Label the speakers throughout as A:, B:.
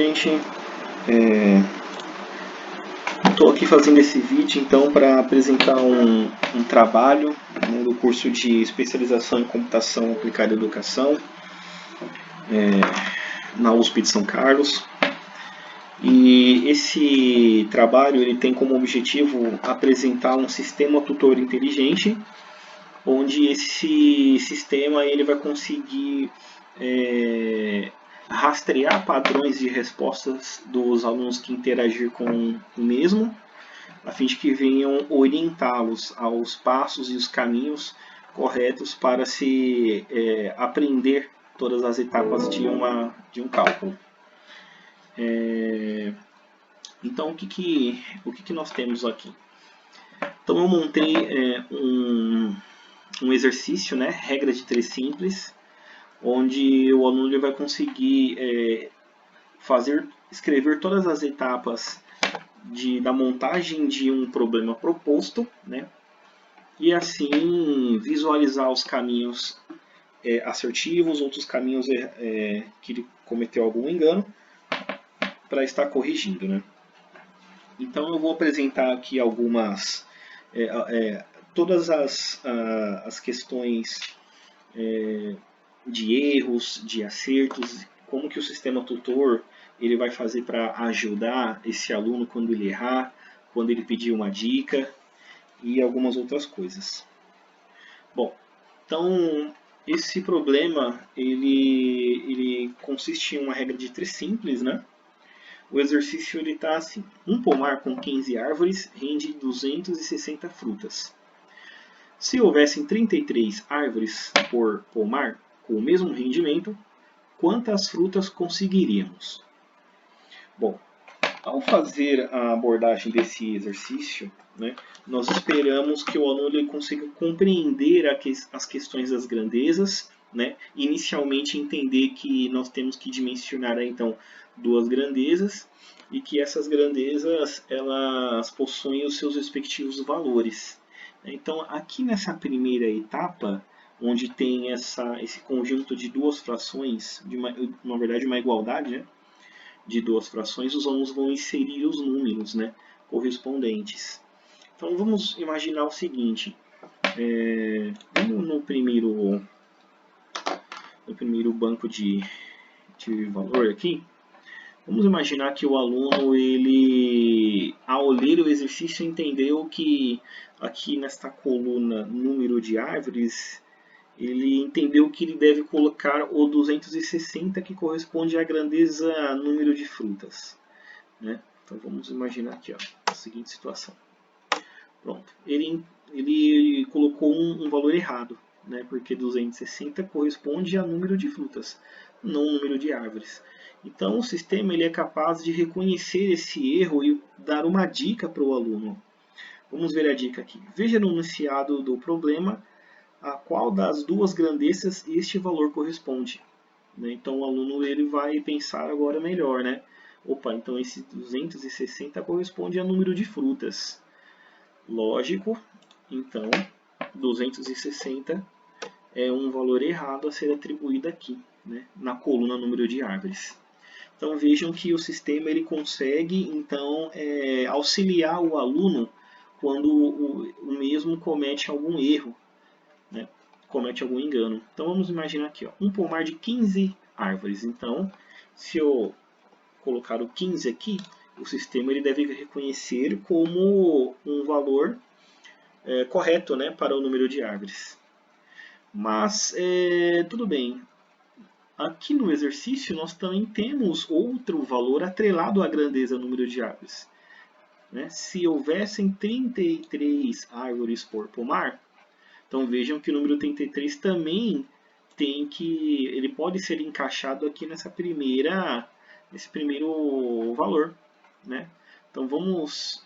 A: gente. Estou aqui fazendo esse vídeo então para apresentar um trabalho, né, do curso de especialização em computação aplicada à educação na USP de São Carlos. E esse trabalho ele tem como objetivo apresentar um sistema tutor inteligente, onde esse sistema ele vai conseguir rastrear padrões de respostas dos alunos que interagir com o mesmo, a fim de que venham orientá-los aos passos e os caminhos corretos para se aprender todas as etapas de um cálculo. Então, o que nós temos aqui? Então, eu montei um exercício, né, regra de 3 simples, onde o aluno ele vai conseguir escrever todas as etapas da montagem de um problema proposto, né, e assim visualizar os caminhos assertivos, outros caminhos que ele cometeu algum engano, para estar corrigindo, né? Então eu vou apresentar aqui todas as questões de erros, de acertos, como que o sistema tutor ele vai fazer para ajudar esse aluno quando ele errar, quando ele pedir uma dica e algumas outras coisas. Bom, então esse problema ele consiste em uma regra de 3 simples, né? O exercício está assim: um pomar com 15 árvores rende 260 frutas. Se houvessem 33 árvores por pomar com o mesmo rendimento, quantas frutas conseguiríamos? Bom, ao fazer a abordagem desse exercício, né, nós esperamos que o aluno ele consiga compreender as questões das grandezas, né, inicialmente entender que nós temos que dimensionar então 2 grandezas e que essas grandezas elas possuem os seus respectivos valores. Então, aqui nessa primeira etapa, onde tem esse conjunto de 2 frações, na verdade uma igualdade, né, de 2 frações, os alunos vão inserir os números, né, correspondentes. Então vamos imaginar o seguinte: no primeiro banco de valor aqui, vamos imaginar que o aluno, ele, ao ler o exercício, entendeu que aqui nesta coluna número de árvores, ele entendeu que ele deve colocar o 260, que corresponde à grandeza número de frutas, né? Então vamos imaginar aqui, ó, a seguinte situação. Pronto, ele colocou um valor errado, né? Porque 260 corresponde a número de frutas, não número de árvores. Então o sistema ele é capaz de reconhecer esse erro e dar uma dica para o aluno. Vamos ver a dica aqui. Veja no enunciado do problema a qual das 2 grandezas este valor corresponde. Então o aluno ele vai pensar agora melhor, né? Opa, então esse 260 corresponde a número de frutas. Lógico, então 260 é um valor errado a ser atribuído aqui, né, na coluna número de árvores. Então vejam que o sistema ele consegue então auxiliar o aluno quando o mesmo comete algum erro, né, comete algum engano. Então vamos imaginar aqui, ó, um pomar de 15 árvores. Então, se eu colocar o 15 aqui, o sistema ele deve reconhecer como um valor correto, né, para o número de árvores. Mas tudo bem. Aqui no exercício nós também temos outro valor atrelado à grandeza número de árvores, né? Se houvessem 33 árvores por pomar, então vejam que o número 33 também ele pode ser encaixado aqui nesse primeiro valor, né? Então vamos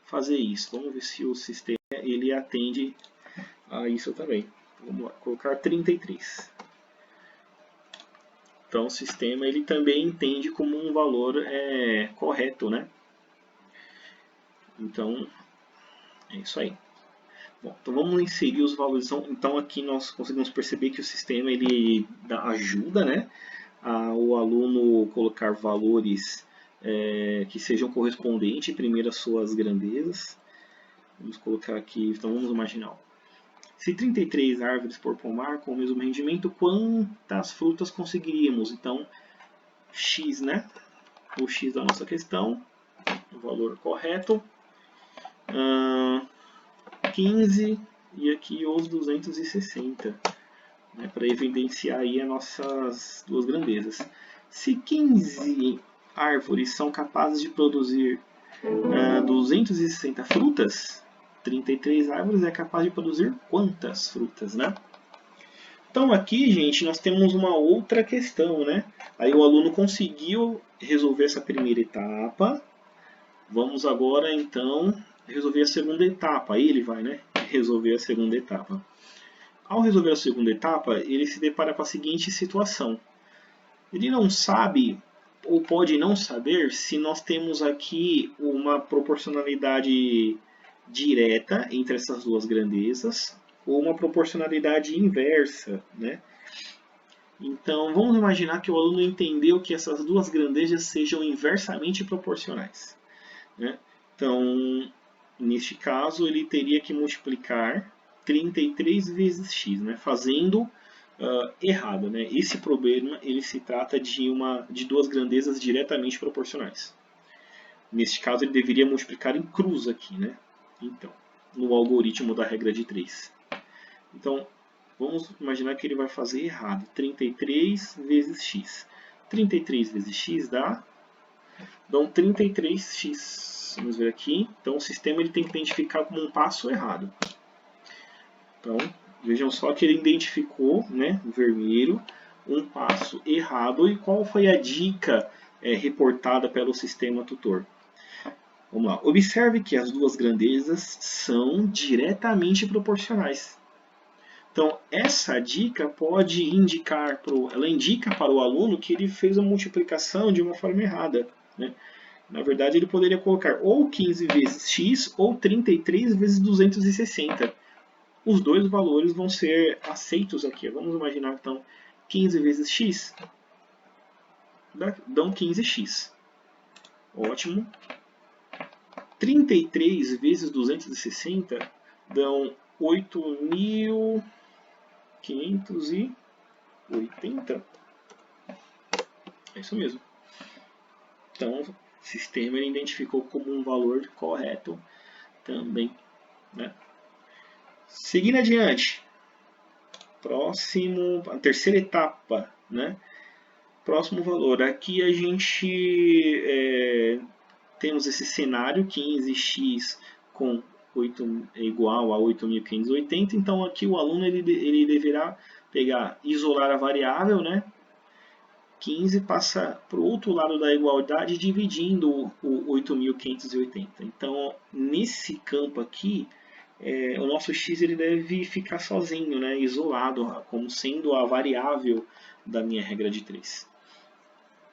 A: fazer isso. Vamos ver se o sistema ele atende a isso também. Vamos lá, colocar 33. Então o sistema ele também entende como um valor correto, né? Então é isso aí. Bom, então vamos inserir os valores. Então aqui nós conseguimos perceber que o sistema ele ajuda, né, o aluno colocar valores que sejam correspondentes primeiro às suas grandezas. Vamos colocar aqui, então vamos imaginar. Se 33 árvores por pomar com o mesmo rendimento, quantas frutas conseguiríamos? Então, x, né? O x da nossa questão, o valor correto. 15 e aqui os 260, né, para evidenciar aí as nossas duas grandezas. Se 15 árvores são capazes de produzir 260 frutas, 33 árvores é capaz de produzir quantas frutas, né? Então aqui, gente, nós temos uma outra questão, né? Aí o aluno conseguiu resolver essa primeira etapa. Vamos agora, então, resolver a segunda etapa. Aí ele vai, né, resolver a segunda etapa. Ao resolver a segunda etapa, ele se depara com a seguinte situação. Ele não sabe, ou pode não saber, se nós temos aqui uma proporcionalidade direta entre essas duas grandezas, ou uma proporcionalidade inversa, né? Então, vamos imaginar que o aluno entendeu que essas duas grandezas sejam inversamente proporcionais, né? Então, neste caso, ele teria que multiplicar 33 vezes x, né? Fazendo errado, né? Esse problema ele se trata de duas grandezas diretamente proporcionais. Neste caso, ele deveria multiplicar em cruz aqui, né? Então, no algoritmo da regra de 3. Então, vamos imaginar que ele vai fazer errado. 33 vezes x. 33 vezes x dão 33x. Vamos ver aqui. Então, o sistema ele tem que identificar como um passo errado. Então, vejam só que ele identificou, né, vermelho, um passo errado. E qual foi a dica reportada pelo sistema tutor? Vamos lá. Observe que as duas grandezas são diretamente proporcionais. Então, essa dica pode indicar ela indica para o aluno que ele fez a multiplicação de uma forma errada, né? Na verdade, ele poderia colocar ou 15 vezes x ou 33 vezes 260. Os dois valores vão ser aceitos aqui. Vamos imaginar, então, 15 vezes x dão 15x. Ótimo. 33 vezes 260 dão 8.580. É isso mesmo. Então, o sistema ele identificou como um valor correto também, né? Seguindo adiante. A terceira etapa, né? Próximo valor. Aqui a gente temos esse cenário 15x com 8 é igual a 8.580. Então aqui o aluno ele deverá isolar a variável, né? 15 passa para o outro lado da igualdade dividindo o 8.580. Então nesse campo aqui o nosso x ele deve ficar sozinho, né? Isolado, como sendo a variável da minha regra de 3.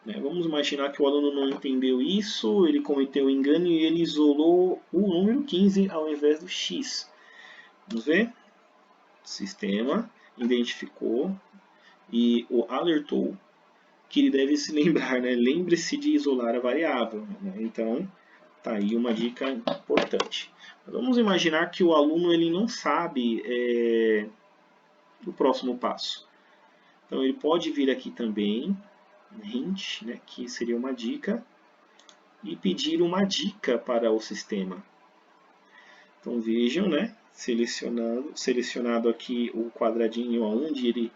A: Vamos imaginar que o aluno não entendeu isso, ele cometeu um engano e ele isolou o número 15 ao invés do x. Vamos ver? O sistema identificou e o alertou que ele deve se lembrar, né? Lembre-se de isolar a variável, né? Então, tá aí uma dica importante. Mas vamos imaginar que o aluno ele não sabe o próximo passo. Então, ele pode vir aqui também, hint, né, que seria uma dica, e pedir uma dica para o sistema. Então, vejam, né, selecionado aqui o quadradinho onde ele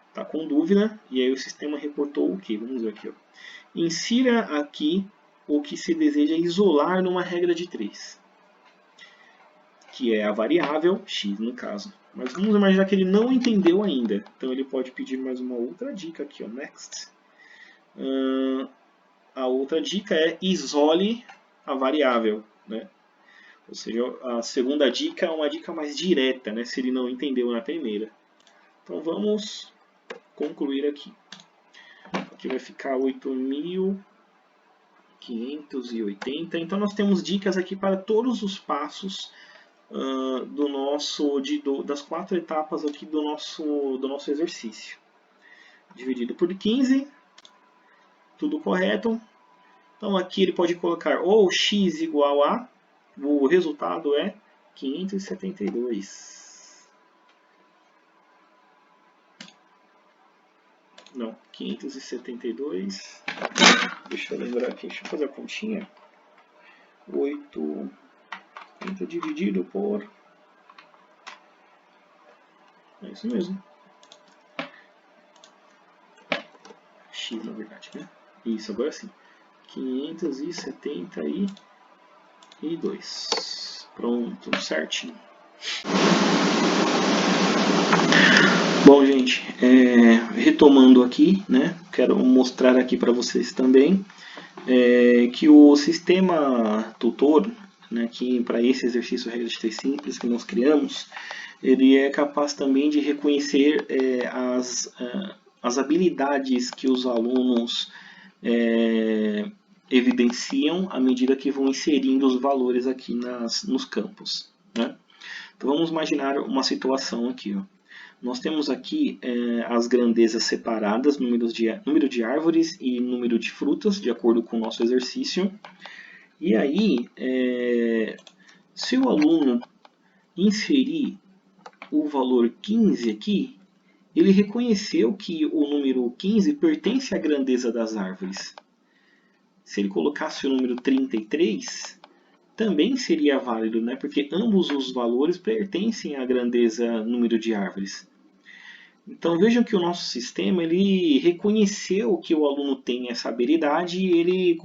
A: está com dúvida, e aí o sistema reportou o que? Vamos ver aqui. Ó. Insira aqui o que se deseja isolar numa regra de 3, que é a variável x no caso. Mas vamos imaginar que ele não entendeu ainda. Então ele pode pedir mais uma outra dica aqui, ó, next. A outra dica é isole a variável, né? Ou seja, a segunda dica é uma dica mais direta, né? Se ele não entendeu na primeira. Então vamos concluir aqui. Aqui vai ficar 8.580. Então nós temos dicas aqui para todos os passos das 4 etapas aqui do nosso exercício. Dividido por 15, tudo correto. Então aqui ele pode colocar ou x igual a, o resultado é 572. Não, 572. Deixa eu lembrar aqui, deixa eu fazer a continha. 8 dividido por... É isso mesmo. X na verdade, né? Isso, agora sim. 572. Pronto, certinho. Bom, gente, retomando aqui, né? Quero mostrar aqui para vocês também que o sistema tutor, né, que para esse exercício regra de 3 simples que nós criamos, ele é capaz também de reconhecer as habilidades que os alunos evidenciam à medida que vão inserindo os valores aqui nos campos, né? Então vamos imaginar uma situação aqui, ó. Nós temos aqui as grandezas separadas, número de árvores e número de frutas, de acordo com o nosso exercício. E aí, se o aluno inserir o valor 15 aqui, ele reconheceu que o número 15 pertence à grandeza das árvores. Se ele colocasse o número 33, também seria válido, né? Porque ambos os valores pertencem à grandeza número de árvores. Então vejam que o nosso sistema ele reconheceu que o aluno tem essa habilidade e ele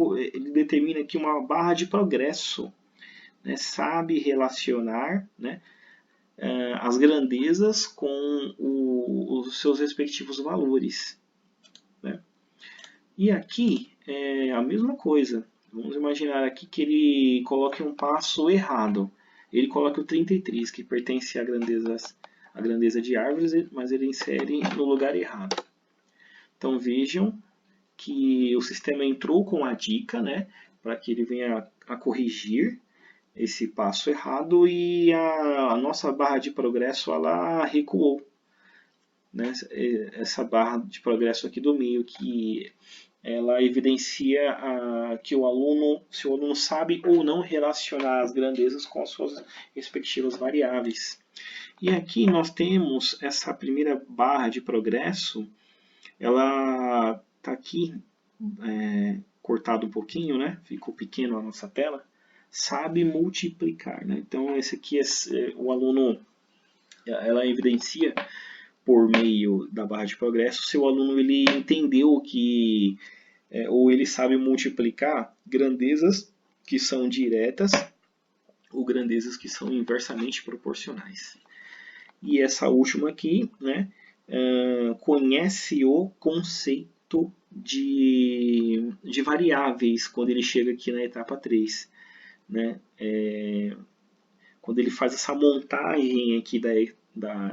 A: determina aqui uma barra de progresso, né? Sabe relacionar, né, as grandezas com os seus respectivos valores, né? E aqui é a mesma coisa. Vamos imaginar aqui que ele coloque um passo errado. Ele coloca o 33, que pertence à grandeza de árvores, mas ele insere no lugar errado. Então vejam que o sistema entrou com a dica, né, para que ele venha a corrigir esse passo errado e a nossa barra de progresso ela recuou, né? Essa barra de progresso aqui do meio que ela evidencia que o aluno, se o aluno sabe ou não relacionar as grandezas com as suas respectivas variáveis. E aqui nós temos essa primeira barra de progresso, ela está aqui cortado um pouquinho, né? Ficou pequeno a nossa tela. Sabe multiplicar, né? Então esse aqui o aluno, ela evidencia por meio da barra de progresso se o aluno ele entendeu que ou ele sabe multiplicar grandezas que são diretas ou grandezas que são inversamente proporcionais. E essa última aqui, né, conhece o conceito de variáveis quando ele chega aqui na etapa 3. Né? Quando ele faz essa montagem aqui da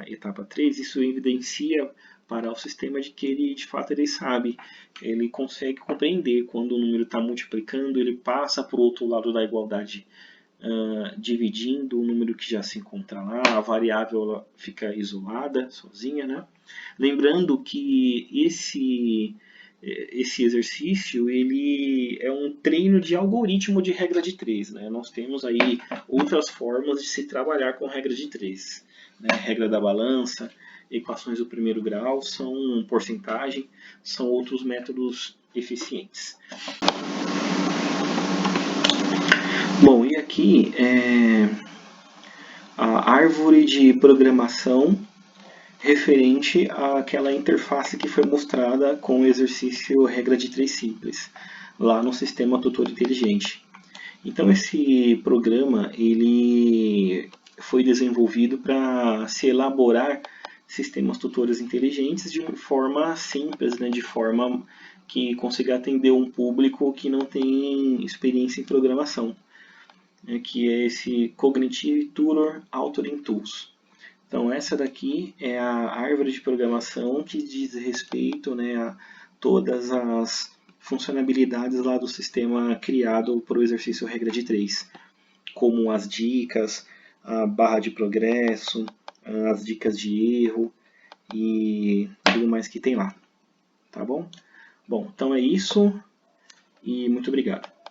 A: etapa 3, isso evidencia para o sistema de que ele, de fato, ele sabe, ele consegue compreender quando o número está multiplicando, ele passa para o outro lado da igualdade, dividindo o número que já se encontra lá, a variável ela fica isolada, sozinha, né? Lembrando que esse exercício ele é um treino de algoritmo de regra de 3. Né? Nós temos aí outras formas de se trabalhar com regra de 3. Né? Regra da balança, equações do primeiro grau, são porcentagem, são outros métodos eficientes. Bom, e aqui a árvore de programação referente àquela interface que foi mostrada com o exercício regra de 3 simples, lá no sistema tutor inteligente. Então esse programa ele foi desenvolvido para se elaborar sistemas tutores inteligentes de forma simples, né, de forma que consiga atender um público que não tem experiência em programação, né, que é esse Cognitive Tutor Authoring Tools. Então essa daqui é a árvore de programação que diz respeito, né, a todas as funcionalidades lá do sistema criado para o exercício regra de 3, como as dicas, a barra de progresso, as dicas de erro e tudo mais que tem lá. Tá bom? Bom, então é isso. e muito obrigado.